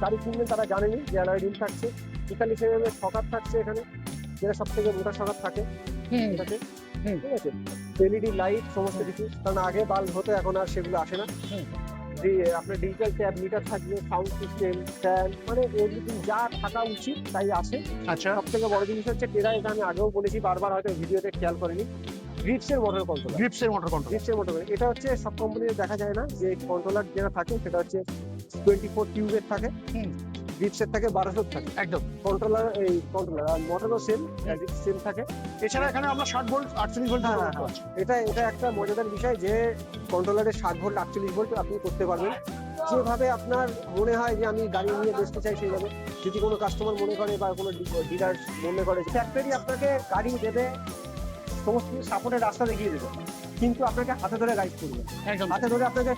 গাড়ি কিনবেন তারা জানেনি যে অ্যালয় রিম থাকছে, 43 mm এর শকার থাকছে এখানে, যেটা সব থেকে মোটা শকার থাকে হুম এটাতে। হুম ঠিক আছে, এলইডি লাইট সমস্ত কিছু, কারণ আগে বাল্ব হতো এখন আর সেগুলো আসে না। হুম। আপনার ডিজিটাল ট্যাব মিটার থাকবে, সাউন্ড সিস্টেম, ফ্যান, মানে এভরিথিং যা থাকা উচিত তাই আছে। আচ্ছা, সব থেকে বড় জিনিস হচ্ছে টেরা, এটা আমি আগেও বলেছি বারবার, হয়তো ভিডিওতে খেয়াল করেনি, গ্রিপসের মোটর কন্ট্রোলার। গ্রিপসের মোটর কন্ট্রোল। গ্রিপসের মোটর, এটা হচ্ছে সব কোম্পানিতে দেখা যায় না, যে কন্ট্রোলার যেটা থাকে সেটা হচ্ছে 24 টিউবের থাকে, হুম, গ্রিপসের থাকে 1200 থাকে। একদম। কন্ট্রোলার, এই কন্ট্রোলার আর মোটরও সেম, সেম থাকে। এছাড়া এখানে আমরা 60 ভোল্ট 48 ভোল্ট হ্যাঁ দুটো হ্যাঁ করতে হ্যাঁ, পারছি। এটা এটা একটা মজাদার বিষয় যে কন্ট্রোলারের 60 ভোল্ট 48 ভোল্ট আপনি করতে পারবেন যেভাবে আপনার মনে হয় যে আমি গাড়ি নিয়ে বেচতে চাই সেইভাবে। যদি কোনো কাস্টমার মনে করে বা কোনো ডিলার মনে করে, ফ্যাক্টরি আপনাকে গাড়ি দেবে, সমস্ত সাপোর্টের রাস্তা দেখিয়ে দেবে, কিন্তু আপনাকে হাতে ধরে গাইড করবে, একদম। হাতে ধরে আপনাকে।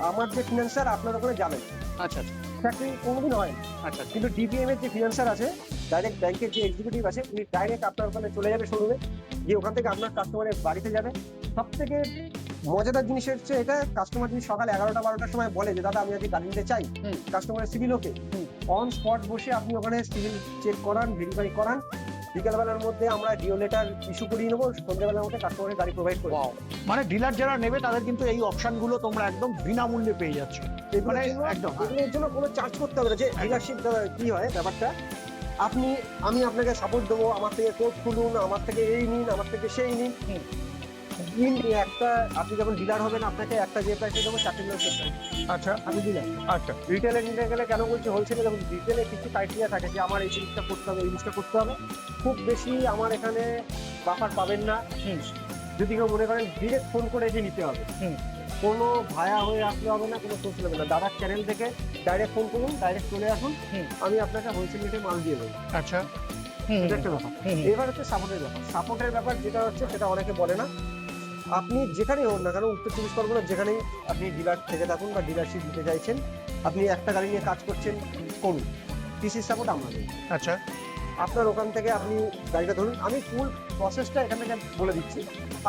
আমার যে ফিনান্সার আপনার ওখানে যাবেন, আচ্ছা আচ্ছা ফ্যাক্টরি কোনোদিন হয় না। আচ্ছা কিন্তু ডিবিএম এর যে ফিনান্সার আছে, ডাইরেক্ট ব্যাংকের যে এক্সিকিউটিভ আছে, উনি ডাইরেক্ট আপনার ওখানে চলে যাবে শোরুমে, গিয়ে ওখান থেকে আপনার কাস্টমারের বাড়িতে যাবে। সব থেকে মজাদার জিনিস হচ্ছে এটা, কাস্টমার যদি সকাল 11টা 12টার সময় বলে যে দাদা আমি আজকে গাড়ি নিতে চাই, হুম। কাস্টমারের civil okay, hmm. On spot বসে আপনি ওখানে সিভিল চেক করান, ভেরিফাই করান, বিকেলবেলার মধ্যে আমরা ডিও লেটার ইস্যু করিয়ে নেবো, সন্ধ্যেবেলার মধ্যে কাস্টমারের গাড়ি প্রোভাইড করে। Wow! মানে ডিলার যারা নেবে তাদের কিন্তু এই অপশন গুলো তোমরা একদম বিনামূল্যে পেয়ে যাচ্ছ। এগুলোর মানে জন্য, একদম, হ্যাঁ। এগুলোর জন্য কোনো চার্জ করতে হবে না। যে ডিলারশিপ কি হয় ব্যাপারটা, আপনি, আমি আপনাকে সাপোর্ট দেবো, আমার থেকে কোড খুলুন, আমার থেকে এই নিন, আমার থেকে সেই নিন, হুম। একটা, আপনি যখন ডিলার হবেন আপনাকে একটা যে প্রাইসে দেবো 4 ডিলার। আচ্ছা আমি ডিলার। আচ্ছা। রিটেলে নিতে গেলে কেন বলছি হোলসেলে, যখন রিটেলে কিছু ক্রাইটেরিয়া থাকে যে আমার এই জিনিসটা করতে হবে, এই জিনিসটা করতে হবে, খুব বেশি আমার এখানে বাফার পাবেন না। হুম যদি কেউ মনে করেন ডিরেক্ট ফোন করে এসে নিতে হবে, হুম। কোনো ভায়া হয়ে আসলে হবে না, কোনো সোর্স হবে না, দাদার চ্যানেল থেকে ডাইরেক্ট ফোন করুন, ডাইরেক্ট চলে আসুন, হুম। আমি আপনাকে হোলসেল রেটে মাল দিয়ে দেবো। আচ্ছা। হুম এটা একটা ব্যাপার। হুম এবার হচ্ছে সাপোর্টের ব্যাপার। সাপোর্টের ব্যাপার যেটা হচ্ছে সেটা অনেকে বলে না। আপনি যেখানেই হোক না কেন, উত্তর 24 পরগনার যেখানেই আপনি ডিলার থেকে থাকুন বা ডিলারশিপ দিতে চাইছেন, আপনি একটা গাড়ি নিয়ে কাজ করছেন, করুন, টিসির সাপোর্ট আমরা দেবো। আচ্ছা। আপনার ওখান থেকে আপনি গাড়িটা ধরুন, আমি ফুল প্রসেসটা এখান থেকে বলে দিচ্ছি।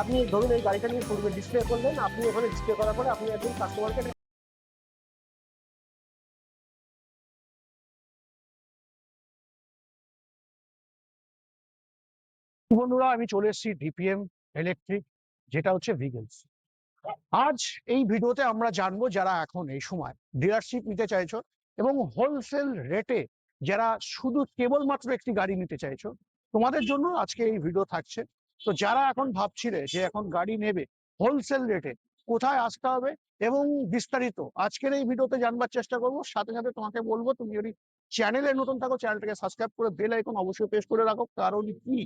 আপনি ধরুন এই গাড়িটা নিয়ে শোরুমে ডিসপ্লে করলেন, আপনি ওখানে ডিসপ্লে করার পরে আপনি একজন কাস্টমারকে, বন্ধুরা, আমি চলে এসেছি ডিপিএম ইলেকট্রিক, যেটা হচ্ছে ভিগেলস। আজ এই ভিডিওতে আমরা জানবো যারা এখন এই সময় ডিলারশিপ নিতে চাইছো এবং হোলসেল রেটে যারা শুধু কেবলমাত্র একটি গাড়ি নিতে চাইছো, তোমাদের জন্য আজকে এই ভিডিও থাকছে। তো যারা এখন ভাবছিলে যে এখন গাড়ি নেবে হোলসেল রেটে, কোথায় আসতে হবে এবং বিস্তারিত আজকের এই ভিডিওতে জানবার চেষ্টা করবো। সাথে সাথে তোমাকে বলবো, তুমি যদি চ্যানেলে নতুন থাকো চ্যানেলটাকে সাবস্ক্রাইব করে বেল আইকন অবশ্যই প্রেস করে রাখো, কারণ কি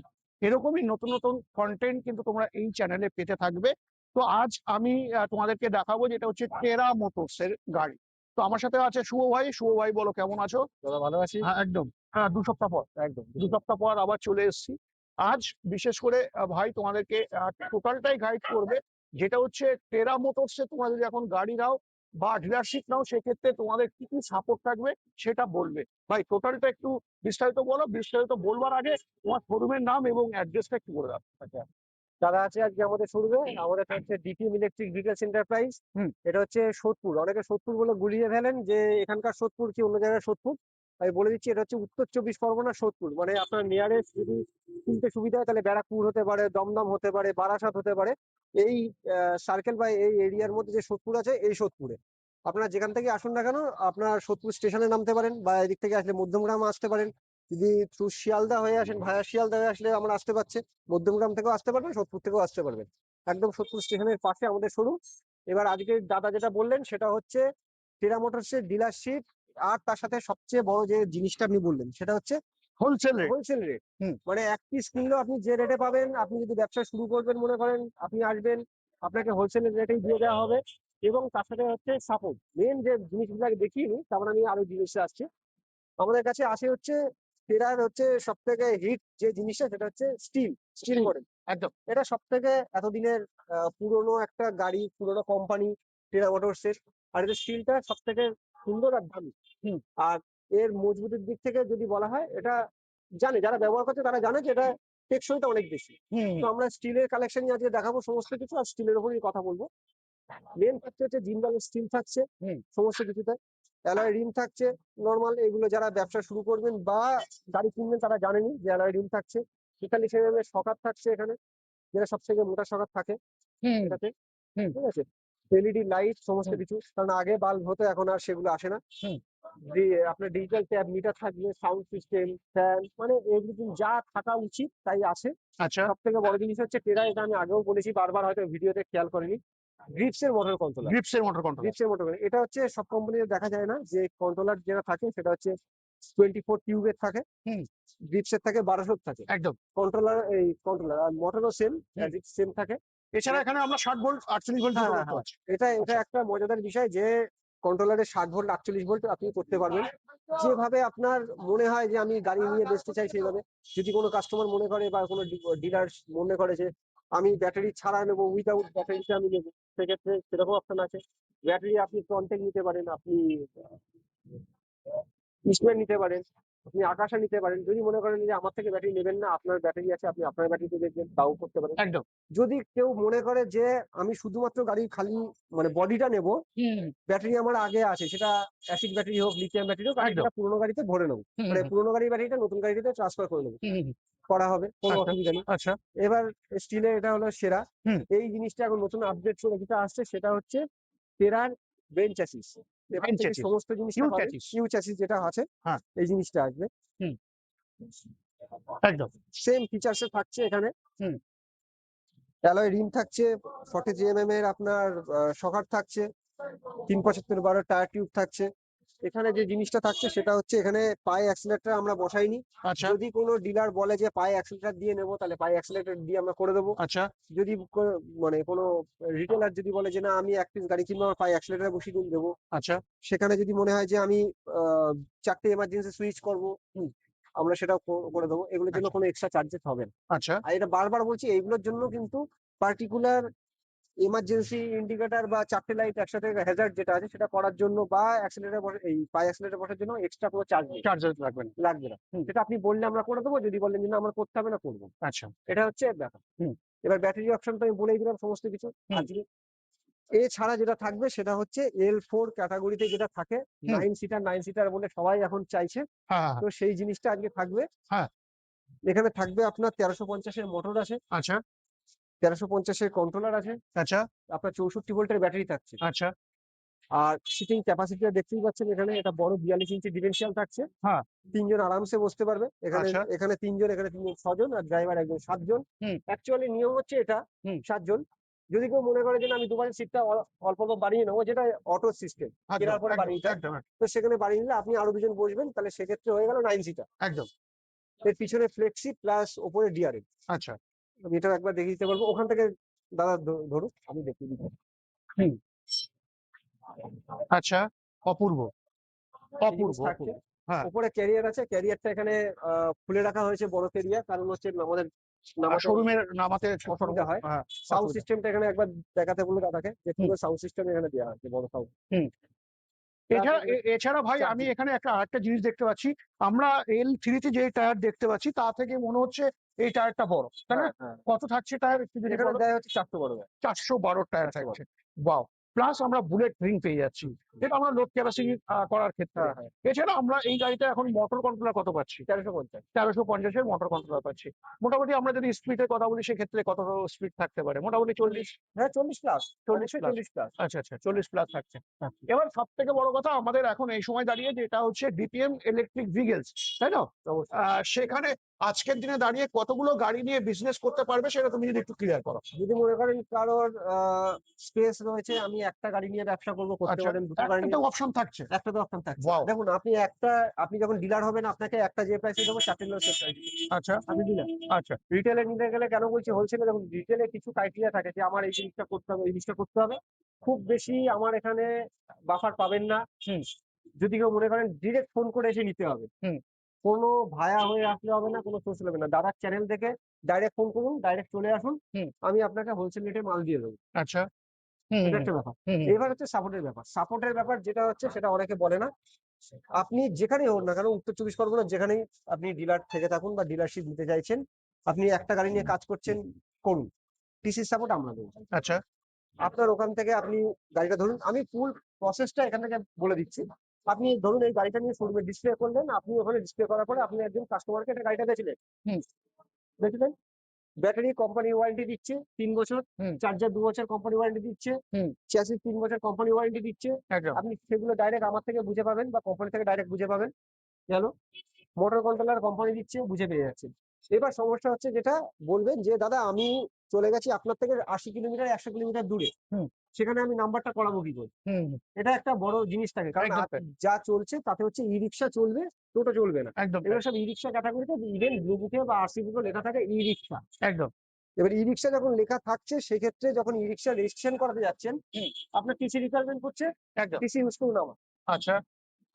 এরকমই নতুন নতুন কন্টেন্ট কিন্তু তোমরা এই চ্যানেলে পেতে থাকবে। তো আজ আমি তোমাদেরকে দেখাবো যেটা হচ্ছে টেরা মোটরস এর গাড়ি। তো আমার সাথে আছে শুভ ভাই। শুভ ভাই, বলো কেমন আছো? দাদা ভালো আছি। হ্যাঁ একদম। হ্যাঁ, 2 সপ্তাহ পর, একদম। 2 সপ্তাহ পর আবার চলে এসেছি। আজ বিশেষ করে ভাই তোমাদেরকে টোটালটাই গাইড করবে, যেটা হচ্ছে টেরা মোটরসে তোমরা যদি এখন গাড়ি নাও বা ডিলারশিপ নাও, সেক্ষেত্রে তোমাদের কি কি সাপোর্ট থাকবে সেটা বলবে। ভাই টোটালটা একটু বিস্তারিত বলো। বিস্তারিত বলবার আগে তোমার শোরুমের নাম এবং অ্যাড্রেসটা একটু বলে দাও। আচ্ছা, যারা আছে আজকে আমাদের শোরুমে, আমাদের হচ্ছে ডিপিএম ইলেকট্রিক ভিকলস এন্টারপ্রাইজ। হুম। এটা হচ্ছে সোদপুর, অনেকে সোদপুর বলে গুলিয়ে ফেলেন যে এখানকার সোদপুর কি অন্য জায়গায় সোদপুর। আমি বলে দিচ্ছি এটা হচ্ছে উত্তর 24 পরগনা সোদপুর। মানে আপনার নিয়ারেস্ট যদি কিনতে সুবিধা হয় তাহলে ব্যারাকপুর হতে পারে, দমদম হতে পারে, বারাসাত হতে পারে। এই সার্কেল বা এই এরিয়ার মধ্যে যে সোদপুর আছে, এই সোদপুরে আপনারা যেখান থেকে আসুন না কেন, আপনার সোদপুর স্টেশনে নামতে পারেন, বা এদিক থেকে আসলে মধ্যমগ্রাম আসতে পারেন। যদি থ্রু শিয়ালদা হয়ে আসেন, ভায়া শিয়ালদা হয়ে আসলে আমরা আসতে পারছি, মধ্যমগ্রাম থেকেও আসতে পারবেন, সোদপুর থেকেও আসতে পারবেন। একদম সোদপুর স্টেশনের পাশে আমাদের শোরুম। এবার আজকে দাদা যেটা বললেন সেটা হচ্ছে টেরা মোটরসের ডিলারশিপ, আর তার সাথে সবচেয়ে বড় যে জিনিসটা আপনি বললেন সেটা হচ্ছে হোলসেল রেট। Wholesale rate. হুম। মানে এক পিস কিনলেও আপনি যে রেটে পাবেন, আপনি যদি ব্যবসা শুরু করবেন মনে করেন, আপনি আসবেন, আপনাকে হোলসেল রেটেই দিয়ে দেওয়া হবে। এবং তার সাথে হচ্ছে সাপোর্ট, মেন যে জিনিসগুলো দেখিয়ে নিই, তারপর আমি আরো জিনিসে আসছি। আমাদের কাছে আসে হচ্ছে টেরার হচ্ছে সব থেকে হিট যে জিনিসটা, সেটা হচ্ছে স্টিল, স্টিল মডেল। একদম। এটা সব থেকে এতদিনের পুরনো একটা গাড়ি, পুরনো কোম্পানি টেরা মোটরস এর। আর এদের স্টিলটা সব থেকে সুন্দর আর দামি। হুম। আর এর মজবুতের দিক থেকে যদি বলা হয়, এটা জানে যারা ব্যবহার করছে তারা জানে যে এটা টেকসইটা অনেক বেশি। হুম। তো আমরা স্টিলের কালেকশন আজকে দেখাবো সমস্ত কিছু, আর স্টিলের উপরই কথা বলবো। মেন থাকছে হচ্ছে জিন্দাল স্টিল থাকছে হুম। সমস্ত কিছুতে। অ্যালয় রিম থাকছে নর্মাল। এগুলো যারা ব্যবসা শুরু করবেন বা গাড়ি কিনবেন তারা জানেনই যে অ্যালয় রিম থাকছে। 43 mm শকার থাকছে এখানে, যেটা সব থেকে মোটা শকার থাকে হুম এটাতে। হুম ঠিক আছে, এলইডি লাইট সমস্ত হুম কিছু, কারণ আগে বাল্ব হতো এখন আর সেগুলো আসে না। হুম আপনার ডিজিটাল ট্যাব মিটার থাকবে, সাউন্ড সিস্টেম, ফ্যান, মানে এভরিথিং যা থাকা উচিত তাই আছে। আচ্ছা সব থেকে বড় জিনিস হচ্ছে টেরা, এটা আমি আগেও বলেছি বারবার, হয়তো ভিডিওতে খেয়াল করেনি, গ্রিপস এর মোটর কন্ট্রোলার। গ্রিপস এর মোটর কন্ট্রোলার। গ্রিপস এর মোটর, এটা হচ্ছে সব কোম্পানিতে দেখা যায় না যে কন্ট্রোলার যেটা থাকে সেটা হচ্ছে 24 টিউবের থাকে, হুম গ্রিপস এর থাকে 1200 থাকে। একদম। কন্ট্রোলার আর মোটরও সেম, হুম। সেম থাকে। এছাড়া এখানে আমরা 60 ভোল্ট 48 ভোল্ট হ্যাঁ দুটো হ্যাঁ করতে হ্যাঁ, পারছি। এটা আচ্ছা একটা মজাদার বিষয় যে কন্ট্রোলারে 60 ভোল্ট 48 ভোল্ট আপনি করতে পারবেন যেভাবে আপনার মনে হয় যে আমি গাড়ি নিয়ে বেচতে চাই সেইভাবে। যদি কোনো কাস্টমার মনে করে বা কোনো ডিলার মনে করে যে আমি ব্যাটারি ছাড়া নেবো, উইদাউট ব্যাটারিতে আমি নেবো, সেক্ষেত্রে সেরকম অপশন আছে। ব্যাটারি আপনি ফ্রন্টেক নিতে পারেন, আপনি ইস্টম্যান নিতে পারেন, আপনি আকাশা নিতে পারেন। যদি মনে করেন যে আমার থেকে ব্যাটারি নেবেন না, আপনার ব্যাটারি আছে, আপনি আপনার ব্যাটারিতে দেখবেন, তাও করতে পারেন। একদম। যদি কেউ মনে করে যে আমি শুধুমাত্র গাড়ি খালি মানে বডিটা নেব, হুম ব্যাটারি আমার আগে আছে, সেটা অ্যাসিড ব্যাটারি হোক, লিথিয়াম ব্যাটারি হোক, আমি একদম। সেটা পুরোনো গাড়িতে ভরে নেবো, হুম মানে হুম পুরোনো গাড়ির ব্যাটারিটা নতুন গাড়িতে ট্রান্সফার করে নেবো, হুম হুম, করা হবে, কোনো আচ্ছা অসুবিধা নেই। আচ্ছা। এবার স্টিলে এটা হলো সেরা। হুম। এই জিনিসটা এখন নতুন আপডেট করে যেটা আসছে সেটা হচ্ছে টেরার বেঞ্চ চ্যাসিস। এবার মেইন থেকে চ্যাসিস, সমস্ত জিনিসটা ইউ পাবেন, চ্যাসিস। ইউ চ্যাসিস যেটা আছে, হ্যাঁ। এই জিনিসটা আসবে। হুম একদম। সেম ফিচার্সে থাকছে এখানে। হুম অ্যালয় রিম থাকছে, 40 mm এর আপনার শকার থাকছে, 375/12 টায়ার টিউব থাকছে। এখানে যে জিনিসটা থাকছে সেটা হচ্ছে এখানে পায়ে অ্যাক্সিলারেটর আমরা বসাইনি। আচ্ছা যদি কোনো ডিলার বলে যে পায়ে অ্যাক্সিলারেটর দিয়ে নেবো, তাহলে পায়ে অ্যাক্সিলারেটর দিয়ে আমরা করে দেবো। আচ্ছা যদি মানে কোনো রিটেলার যদি বলে যে না আমি এক পিস গাড়ি কিনবো, আমার পায়ে অ্যাক্সিলারেটর বসিয়ে দিন দেবো, আচ্ছা। সেখানে যদি মনে হয় যে আমি 4টে এমার্জেন্সি সুইচ করবো, হুম আমরা সেটাও করে দেবো। এগুলোর জন্য আচ্ছা কোনো এক্সট্রা চার্জেস হবে না। আচ্ছা আর এটা বারবার বলছি, এইগুলোর জন্য কিন্তু পার্টিকুলার এমার্জেন্সি ইন্ডিকেটর বা 4টে লাইট একসাথে হ্যাজার্ড যেটা আছে সেটা করার জন্য বা অ্যাক্সিলারেটর এই পায়ে অ্যাক্সিলারেটর বসার জন্য এক্সট্রা কোনো চার্জ নেই, চার্জার লাগবে না। লাগবে না। হুম সেটা আপনি বললে আমরা করে দেবো, যদি বলেন যে না আমার করতে হবে না, করবো না। আচ্ছা। এটা হচ্ছে ব্যাপার। হুম এবার ব্যাটারি অপশন তো আমি বলেই দিলাম সমস্ত কিছু হুম আজকে। এছাড়া যেটা থাকবে সেটা হচ্ছে L4 ক্যাটাগরিতে যেটা থাকে, হুম 9 সিটার বলে সবাই এখন চাইছে, হ্যাঁ হ্যাঁ তো সেই জিনিসটা আজকে থাকবে। হ্যাঁ। এখানে থাকবে আপনার 1350-এর মোটর আছে, আচ্ছা 1350-এর কন্ট্রোলার আছে, আচ্ছা আপনার 64 ভোল্টের ব্যাটারি থাকছে। আচ্ছা। আর সিটিং ক্যাপাসিটিটা দেখতেই পাচ্ছেন, এখানে এটা বড় 42 ইঞ্চি ডিফারেন্সিয়াল থাকছে। হ্যাঁ। তিনজন আরামসে বসতে পারবে এখানে। আচ্ছা। এখানে তিনজন, এখানে তিনজন, 6 জন, আর ড্রাইভার একজন, 7 জন। হুম অ্যাকচুয়ালি নিয়ম হচ্ছে এটা হুম 7 জন। যদি কেউ মনে করে যে না, আমি দুবারের সিটটা অল্প অল্প বাড়িয়ে নেবো, যেটা অটো সিস্টেম, একদম কেনার পরে একদম বাড়িয়ে যায়, একদম তো সেখানে বাড়িয়ে নিলে আপনি আরো 2 জন বসবেন, তাহলে সেক্ষেত্রে হয়ে গেল 9 সিটার। একদম। এর পিছনে ফ্লেক্সি প্লাস ওপরে ডিআরএল। আচ্ছা। আমি এটাও একবার দেখিয়ে দিতে পারবো ওখান থেকে, দাদা ধরুন আমি দেখিয়ে দিচ্ছি। হুম আচ্ছা। অপূর্ব এই জিনিস অপূর্ব থাকছে। অপূর্ব। হ্যাঁ। ওপরে ক্যারিয়ার আছে, ক্যারিয়ারটা এখানে খুলে রাখা হয়েছে, বড় ক্যারিয়ার, কারণ হচ্ছে আমাদের আর নামাতে শোরুমের নামাতে অসুবিধা হয়। হ্যাঁ সাউন্ড অসুবিধা। সিস্টেমটা এখানে একবার দেখাতে বলে দাদাকে, যে হুম পুরো সাউন্ড সিস্টেম এখানে দেওয়া আছে, বড় সাউন্ড। হুম। প্লাস এছাড়া এখানে এছাড়া ভাই আমি চার্জিং। এখানে আরেকটা জিনিস দেখতে পাচ্ছি। আমরা L3 তে যে টায়ার দেখতে পাচ্ছি তা থেকে মনে হচ্ছে এই টায়ারটা বড়, তাই না? হ্যাঁ হ্যাঁ, কত থাকছে টায়ার একটু যদি এখানে বলো। দেয় হচ্ছে 412 ব্যাগ। 412 টায়ার 412। থাকছে। ওয়াও। প্লাস আমরা বুলেট রিং পেয়ে যাচ্ছি, হুম, যেটা আমরা লোড ক্যাপাসিটি করার ক্ষেত্রে। হ্যাঁ হ্যাঁ, এছাড়া আমরা এই গাড়িতে এখন মোটর কন্ট্রোলার কত পাচ্ছি? 1350। 1350 এর মোটর কন্ট্রোলার পাচ্ছি। মোটামুটি আমরা যদি স্পিডের কথা বলি সেক্ষেত্রে কত স্পিড থাকতে পারে? মোটামুটি 40। হ্যাঁ 40 প্লাস, 40 অবশ্যই প্লাস। 40 প্লাস। আচ্ছা আচ্ছা 40 প্লাস থাকছে। হ্যাঁ। এবার সবথেকে বড় কথা আমাদের এখন এই সময় দাঁড়িয়ে যেটা হচ্ছে ডিপিএম ইলেকট্রিক ভেহিকলস, তাই তো? অবশ্যই। সেখানে আজকের দিনে দাঁড়িয়ে কতগুলো গাড়ি নিয়ে বিজনেস করতে পারবে সেটা তুমি যদি একটু ক্লিয়ার করো। যদি মনে করেন কারোর স্পেস রয়েছে, আমি একটা গাড়ি নিয়ে ব্যবসা করবো, করতে আচ্ছা পারেন, দুটো গাড়ি একটা তো নিয়ে। অপশন থাকছে। একটা তো অপশন থাকছে। ওয়াও। দেখুন আপনি যখন ডিলার হবেন, আপনাকে একটা যে প্রাইসে দেবো, 4টে সে প্রাইসে আচ্ছা আমি ডিলার। আচ্ছা রিটেলে নিতে গেলে কেন বলছি হোলসেলে, দেখুন রিটেলে কিছু ক্রাইটেরিয়া থাকে যে আমার এই জিনিসটা করতে হবে, এই জিনিসটা করতে হবে। খুব বেশি আমার এখানে বাফার পাবেন না। হুম যদি কেউ মনে করেন ডিরেক্ট ফোন করে এসে নিতে হবে, হুম কোনো ভায়া হয়ে আসলে হবে না, কোনো সোর্স হবে না, দাদার চ্যানেল থেকে ডাইরেক্ট ফোন করুন, ডাইরেক্ট চলে আসুন, হুম। আমি আপনাকে হোলসেল রেটে মাল দিয়ে দেবো। আচ্ছা। হুম এটা হুম একটা ব্যাপার। হুম এবার হচ্ছে সাপোর্টের ব্যাপার। সাপোর্টের ব্যাপার যেটা হচ্ছে সেটা অনেকে বলে না। আপনি যেখানেই হোক না কেন, উত্তর 24 পরগনা যেখানেই আপনি ডিলার থেকে থাকুন বা ডিলারশিপ নিতে চাইছেন, আপনি একটা গাড়ি নিয়ে কাজ করছেন, করুন, টিসির সাপোর্ট আমরা দেবো। আচ্ছা আপনার ওখান থেকে আপনি গাড়িটা ধরুন, আমি ফুল প্রসেসটা এখান থেকে বলে দিচ্ছি। আপনি ধরুন এই গাড়িটা নিয়ে শোরুমে ডিসপ্লে করলেন, আপনি ওখানে ডিসপ্লে করার পরে আপনি একজন কাস্টমারকে এটা গাড়িটা বেচলেন। হুম। বেচলেন, ব্যাটারি কোম্পানি ওয়ারেন্টি দিচ্ছে 3 বছর, হুম। চার্জার 2 বছর কোম্পানি ওয়ারেন্টি দিচ্ছে, হুম। চ্যাসিস 3 বছর কোম্পানি ওয়ারেন্টি দিচ্ছে। একদম। আপনি সেগুলো ডাইরেক্ট আমার থেকে বুঝে পাবেন বা কোম্পানি থেকে ডাইরেক্ট বুঝে পাবেন। গেল, মোটর কন্ট্রোলার কোম্পানি দিচ্ছে, বুঝে পেয়ে যাচ্ছেন। এবার সমস্যা হচ্ছে যেটা বলবেন যে দাদা আমি চলে গেছি আপনার থেকে 80 কিলোমিটার 100 কিলোমিটার দূরে, হুম। সেখানে আমি নাম্বারটা করাবো কি করে? হুম। হুম। এটা একটা বড় জিনিস থাকে, কারণ একদম তাই। যা চলছে তাতে হচ্ছে ই রিক্সা চলবে, টোটো চলবে না। একদম তাই। এগুলো সব ই রিক্সা ক্যাটাগরিতে, ইভেন ব্লু বুকে বা আরসি বুকে লেখা থাকে ই রিক্সা। একদম। এবার ই রিক্সা যখন লেখা থাকছে, সেক্ষেত্রে যখন ই রিক্সা রেজিস্ট্রেশন করাতে যাচ্ছেন, হুম। আপনার টিসি রিকোয়ারমেন্ট করছে, একদম। টিসি ইউজ করুন আমার। আচ্ছা।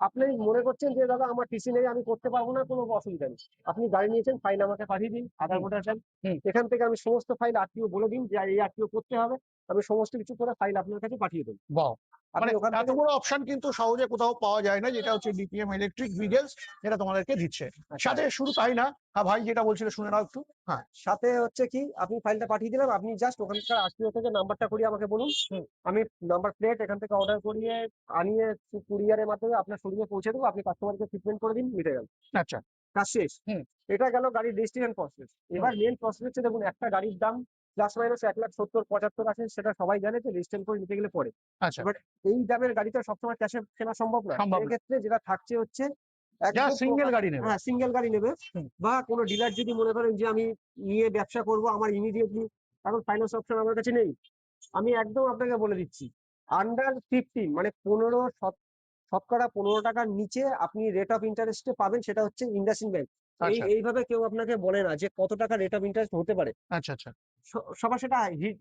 আপনি মনে করছেন যে দাদা আমার টিসি নেই, আমি করতে পারবো না, কোনো অসুবিধা নেই। আপনি গাড়ি নিয়েছেন, ফাইল আমাকে পাঠিয়ে দিন, আধার হুম। Voter card. হুম। এখান থেকে আমি সমস্ত ফাইল আরটিও বলে দিন যে এই আরটিও করতে হবে, আমি সমস্ত কিছু করে ফাইল আপনার কাছে পাঠিয়ে দেবো। বাহ! আপনি মানে ওখান এত থেকে বড় অপশন কিন্তু সহজে কোথাও পাওয়া যায় না, যেটা হচ্ছে ডিপিএম ইলেকট্রিক ভিহিকলস যেটা তোমাদেরকে দিচ্ছে। আচ্ছা, সাথে শুধু তাই না, হ্যাঁ ভাই যেটা বলছিলে শুনে নাও একটু। হ্যাঁ। সাথে হচ্ছে কি আপনি ফাইলটা পাঠিয়ে দিলাম, আপনি জাস্ট ওখানকার আরটিও থেকে নাম্বারটা করিয়ে আমাকে বলুন। হুম। আমি নাম্বার প্লেট এখান থেকে অর্ডার করিয়ে আনিয়ে কুরিয়ারের মাধ্যমে আপনার শোরুমে পৌঁছে দেবো। আপনি কাস্টমারকে ট্রিটমেন্ট করে দিন, মিটে গেল, আচ্ছা। কাজ শেষ। হুম। এটা গেল গাড়ির রেজিস্ট্রেশন প্রসেস। হুম। এবার মেন প্রসেস হচ্ছে, দেখুন একটা গাড়ির দাম প্লাস মাইনাস 1,70,75 আছে, সেটা সবাই জানে যে রেজিস্ট্রেশন করে নিতে গেলে পরে। আচ্ছা। এবার এই দামের গাড়ি তো সবসময় ক্যাশে কেনা সম্ভব না, সম্ভব না। সেক্ষেত্রে যেটা থাকছে হচ্ছে যারা একদম সিঙ্গেল গাড়ি নেবে। হ্যাঁ, সিঙ্গেল গাড়ি নেবে। হুম। বা কোনো ডিলার যদি মনে করেন যে আমি নিয়ে ব্যবসা করব, আমার ইমিডিয়েটলি এখন ফাইন্যান্স অপশন আমার কাছে নেই, আমি একদম আপনাকে বলে দিচ্ছি, আন্ডার 15 মানে 15 শতকরা 15 টাকার নিচে আপনি রেট অফ ইন্টারেস্টে পাবেন, সেটা হচ্ছে ইন্ডাসইন্ড ব্যাংক। আচ্ছা। এইভাবে কেউ আপনাকে বলে না যে কত টাকা রেট অফ ইন্টারেস্ট হতে পারে। আচ্ছা। আচ্ছা। সবার সেটা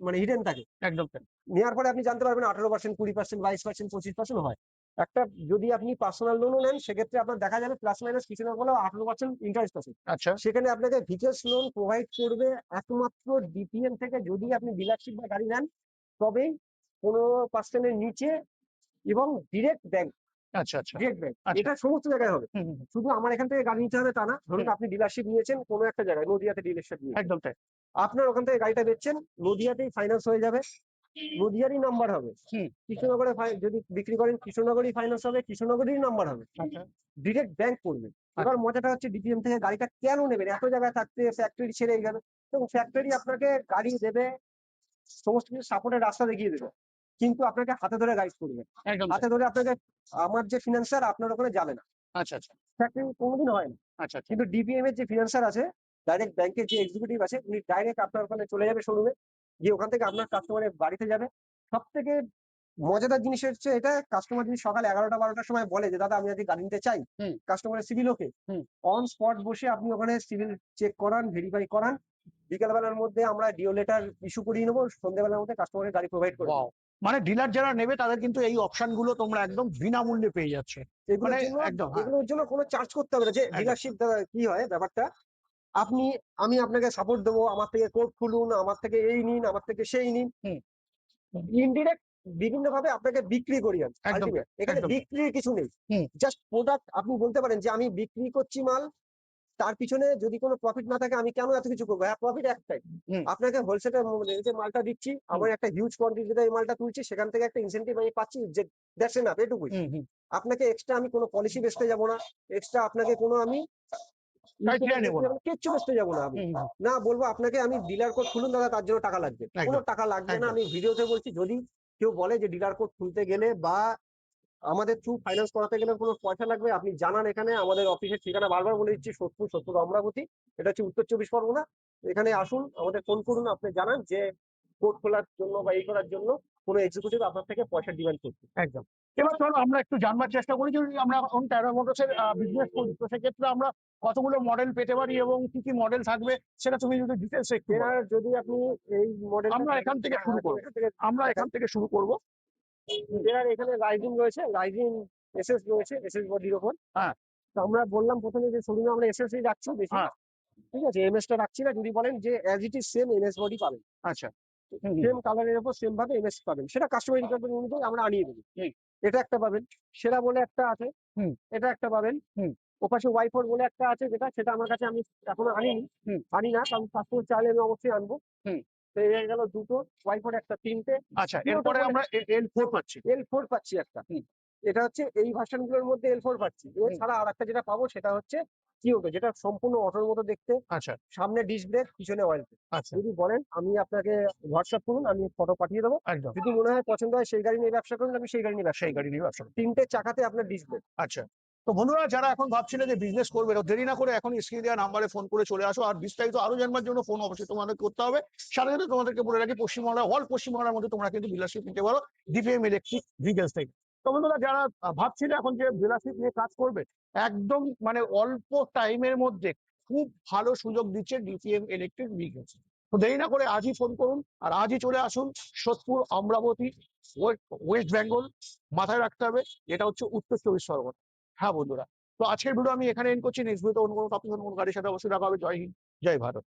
মানে হিডেন থাকে। একদম তাই। নেওয়ার পরে আপনি জানতে পারবেন 18%, 20%, 22%, 25% হয়। একটা যদি আপনি পার্সোনাল লোনও নেন, সেক্ষেত্রে আপনার দেখা যাবে প্লাস মাইনাস কিছু না বলেও 18% ইন্টারেস্ট আছে। আচ্ছা। সেখানে আপনাকে ভিকেলস লোন প্রোভাইড করবে একমাত্র ডিপিএম থেকে, যদি আপনি ডিলারশিপ বা গাড়ি নেন, তবেই 15% এর নিচে, এবং ডিরেক্ট ব্যাংক, আচ্ছা। আচ্ছা। Direct bank. আচ্ছা। এটা সমস্ত জায়গায় হবে। হুম। হুম। হুম। শুধু আমার এখান থেকে গাড়ি নিতে হবে তা না। ধরুন হুম। আপনি ডিলারশিপ নিয়েছেন কোনো একটা জায়গায়, নদিয়াতে ডিলারশিপ নিয়েছেন, একদম তাই। আপনার ওখান থেকে গাড়িটা বেচছেন, নদিয়াতেই ফাইন্যান্স হয়ে যাবে, নদিয়ারই নাম্বার হবে। হুম। কৃষ্ণনগরে যদি বিক্রি করেন, কৃষ্ণনগরই ফাইন্যান্স হবে, কৃষ্ণনগরেরই নাম্বার হবে, আচ্ছা। ডিরেক্ট ব্যাংক করবে। এবার আচ্ছা। মজাটা হচ্ছে ডিপিএম থেকে গাড়িটা কেন নেবেন, এত জায়গায় থাকতে ফ্যাক্টরি ছেড়ে গেলে, এবং ফ্যাক্টরি আপনাকে গাড়ি দেবে, সমস্ত কিছু সাপোর্টের রাস্তা দেখিয়ে দেবে, কিন্তু আপনাকে হাতে ধরে গাইড করবে, একদম তাই। হাতে ধরে আপনাকে, আমার যে ফিনান্সার আপনার ওখানে যাবে না, আচ্ছা। আচ্ছা। ফ্যাক্টরি কোনোদিন হয় না। আচ্ছা। আচ্ছা। কিন্তু ডিপিএম এর যে ফিনান্সার আছে, ডাইরেক্ট ব্যাংকের যে এক্সিকিউটিভ আছে, উনি ডাইরেক্ট আপনার ওখানে চলে যাবে শোরুমে, গিয়ে ওখান থেকে আপনার কাস্টমারের বাড়িতে যাবে। সব থেকে মজাদার জিনিস হচ্ছে এটা, কাস্টমার যদি সকাল 11টা 12টার সময় বলে যে দাদা আমি আজকে গাড়ি নিতে চাই, হুম। কাস্টমারের civil okay, hmm. On spot বসে আপনি ওখানে সিভিল চেক করান, ভেরিফাই করান, বিকেলবেলার মধ্যে আমরা ডিও লেটার ইস্যু করিয়ে নেবো, সন্ধ্যেবেলার মধ্যে কাস্টমারের গাড়ি প্রোভাইড করে ওয়াও! দেবো। মানে ডিলার যারা নেবে তাদের কিন্তু এই অপশন গুলো তোমরা একদম বিনামূল্যে পেয়ে যাচ্ছে। মানে এগুলোর জন্য একদম। হ্যাঁ। এগুলোর জন্য কোনো চার্জ করতে হবে না। যে একদম। ডিলারশিপ কি হয় ব্যাপারটা, আপনি, আমি আপনাকে সাপোর্ট দেবো, আমার থেকে কোড খুলুন, আমার থেকে এই নিন, আমার থেকে সেই নিন, হুম। হুম। ইনডিরেক্ট বিভিন্ন ভাবে আপনাকে বিক্রি করি আমি। একদম তাই। আলটিমেট এখানে একদম তাই। বিক্রির কিছু নেই, হুম। Just product. আপনি বলতে পারেন যে আমি বিক্রি করছি মাল, তার পিছনে যদি কোনো প্রফিট না থাকে আমি কেন এত কিছু করবো? হ্যাঁ, প্রফিট একটাই, হুম। আপনাকে হোলসেলে যে মালটা দিচ্ছি, হুম। আমার একটা হিউজ কোয়ান্টিটিতে এই মালটা তুলছি, সেখান থেকে একটা ইনসেন্টিভ আমি পাচ্ছি, যে দ্যাটস এনাফ, এটুকুই। হুম। হুম। আপনাকে এক্সট্রা আমি কোনো পলিসি বেচতে যাবো না, এক্সট্রা আপনাকে কোনো আমি ক্রাইটেরিয়া নেব না। কিচ্ছু বেচতে যাবো না আমি। হুম। হুম। না বলবো আপনাকে আমি ডিলার কোড খুলুন দাদা, তার জন্য টাকা লাগবে, কোনো একদম। টাকা লাগবে না। একদম। আমি ভিডিওতে বলছি, যদি কেউ বলে যে ডিলার কোড খুলতে গেলে বা আমাদের থ্রু ফাইন্যান্স করাতে গেলে কোনো পয়সা লাগবে, আপনি জানান। এখানে আমাদের অফিসের ঠিকানা বারবার বলে দিচ্ছি, সোদপুর অমরাবতী, এটা হচ্ছে উত্তর 24 পরগনা। এখানে আসুন, আমাদের ফোন করুন, আপনি জানান যে কোড খোলার জন্য বা এই করার জন্য কোনো এক্সিকিউটিভ আপনার থেকে পয়সা ডিমান্ড করছে। একদম। এবার চলো আমরা একটু জানবার চেষ্টা করি, যদি আমরা এখন টাটা মোটরসের বিজনেস করি, তো সেক্ষেত্রে আমরা কতগুলো মডেল পেতে পারি এবং কি কি মডেল থাকবে সেটা তুমি যদি ডিটেলস একটু বলো। এবার যদি আপনি এই মডেলটা, আমরা এখান থেকে শুরু করব। এখান থেকে আমরা দেখান। এখান থেকে শুরু করব। এবার এখানে রাইজিং রয়েছে, রাইজিং এসএস রয়েছে, এসএস বডির ওপর। হ্যাঁ। তো আমরা বললাম প্রথমে যে শোরুমে আমরা এসএস যাচ্ছি বেশি, হ্যাঁ। ঠিক আছে, এমএস টা রাখছি না। যদি বলেন যে as it is same MS body পাবেন, আচ্ছা। হুম। হুম। সেম কালারের উপর সেম ভাবে এমএস পাবেন, সেটা কাস্টমার রিকোয়ারমেন্ট অনুযায়ী আমরা আনিয়ে দেবো। হুম। এটা একটা পাবেন, সেরা বলে একটা আছে, হুম। এটা একটা পাবেন। হুম। ওপাশে ওয়াইফোর বলে একটা আছে, সেটা আমার কাছে আমি এখনো আনিনি, হুম। আনি না, কারণ কাস্টমার চাইলে আমি অবশ্যই আনবো। হুম। তো এই হয়ে গেল দুটো, ওয়াইফোর একটা, তিনটে। আচ্ছা, এরপরে আমরা L4 পাচ্ছি। L4 পাচ্ছি একটা, হুম। এটা হচ্ছে এই ভার্সন গুলোর মধ্যে L4 পাচ্ছি। এছাড়া আর একটা যেটা পাবো সেটা হচ্ছে কিওটো, যেটা সম্পূর্ণ অটোর মতো দেখতে, আচ্ছা সামনে ডিস্ক ব্রেক, পিছনে অয়েল। আচ্ছা, যদি বলেন আমি আপনাকে হোয়াটসঅ্যাপ করুন, আমি ফটো পাঠিয়ে দেবো। একদম যদি মনে হয় পছন্দ হয় সেই গাড়ি নিয়ে ব্যবসা করুন, আমি সেই গাড়ি নিয়ে ব্যবসা সেই করবো। গাড়ি নিয়ে ব্যবসা করবে। তিনটে চাকাতে আপনার ডিস্ক ব্রেক। আচ্ছা, তো বন্ধুরা যারা এখন ভাবছিলে যে বিজনেস করবে, তো দেরি না করে এখন স্ক্রিনে দেওয়া নাম্বারে ফোন করে চলে আসো। আর বিস্তারিত আরো জানবার জন্য ফোন অবশ্যই তোমাদের করতে হবে। সাথে সাথে তোমাদেরকে বলে রাখি, পশ্চিমবাংলা অল পশ্চিমবাংলার মধ্যে তোমরা কিন্তু ডিলারশিপ নিতে পারো ডিপিএম ইলেকট্রিক ভেহিকলস থেকে। তো বন্ধুরা যারা ভাবছিলে এখন যে ডিলারশিপ নিয়ে কাজ করবে, একদম মানে অল্প টাইমের মধ্যে খুব ভালো সুযোগ দিচ্ছে ডিপিএম ইলেকট্রিক ভেহিকলস। তো দেরি না করে আজই ফোন করুন আর আজই চলে আসুন সোদপুর, অমরাবতী, ওয়েস্ট বেঙ্গল। মাথায় রাখতে হবে এটা হচ্ছে উত্তর চব্বিশ পরগনা। হ্যাঁ বন্ধুরা, তো আজকের ভিডিও আমি এখানে এন্ড করছি। নেক্সট ভিডিওতে অন্য কোনো টপিক, অন্য কোনো গাড়ির সাথে অবশ্যই দেখা হবে। জয় হিন্দ, জয় ভারত।